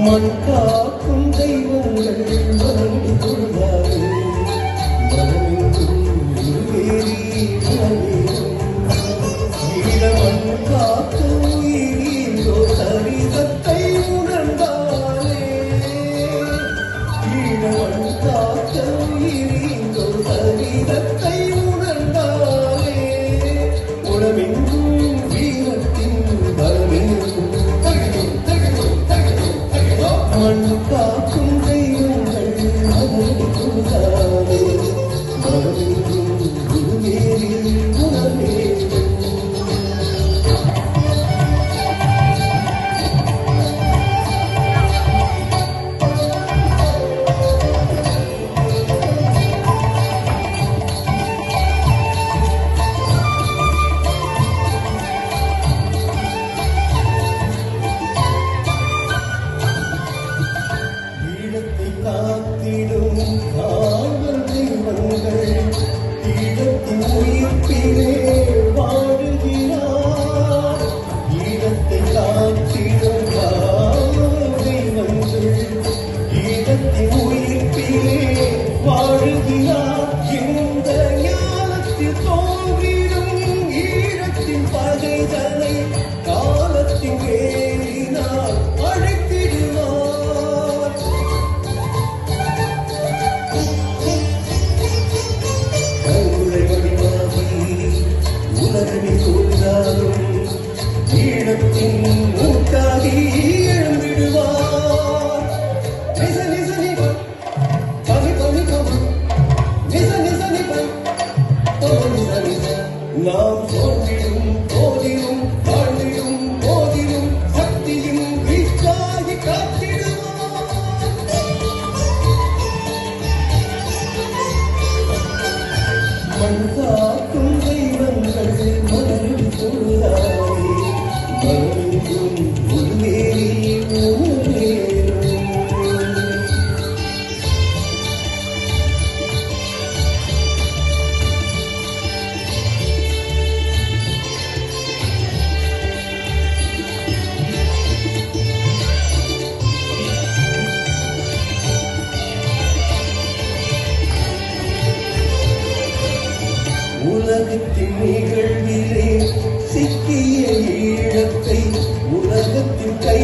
மண் காக்கும் தெய்வங்கள் மறந்து கொள்வாரே மனமெங்கும் ஈழமண் காத்து உயிரோ சரிதத்தை உணர்ந்தாலே ஈழமண் காத்து உயிரோ சரிதத்தை உணர்ந்தாலே உணவெங்கும் வீரத்தின் பலமெங்கும் மண் காக்கும் தெய்வங்கள் மனது கொள்ளாதே மனமெங்கும் குருவேரி உணர்வேடும் காத்திடும் காவல் தெய்வங்கள் ஈழத்தின் உயிர்ப்பிலே வாழுகிறார் ஈழத்தை காத்திடும் காவல் தெய்வங்கள் ஈழத்தின் உயிர்ப்பிலே வாழுகிறார் இந்த ஞானத்தில் தோன்றிடும் ஈழத்தின் பகைதனை காலத்தின் வேலினால் அழைத்திடுவார் ஈழத்தின் மூக்காகி எழுந்திடுவார் நிச நிச நிப பவி பவி பவி நிச நிச நிப பவி நிச நிச நாம் தோன்றிடும் போதிலும் வாழ்ந்திடும் போதிலும் சக்தியும் வீச்சாகி காத்திடுவார் மண் காக்கும் தெய்வங்கள் மனதில் கொள்ளாதே மனமெங்கும் உருவேறி உணர்வேறும் உலகத்தின் நிகழ்விலே சிக்கிய ஈழத்தை உலகத்தின் கை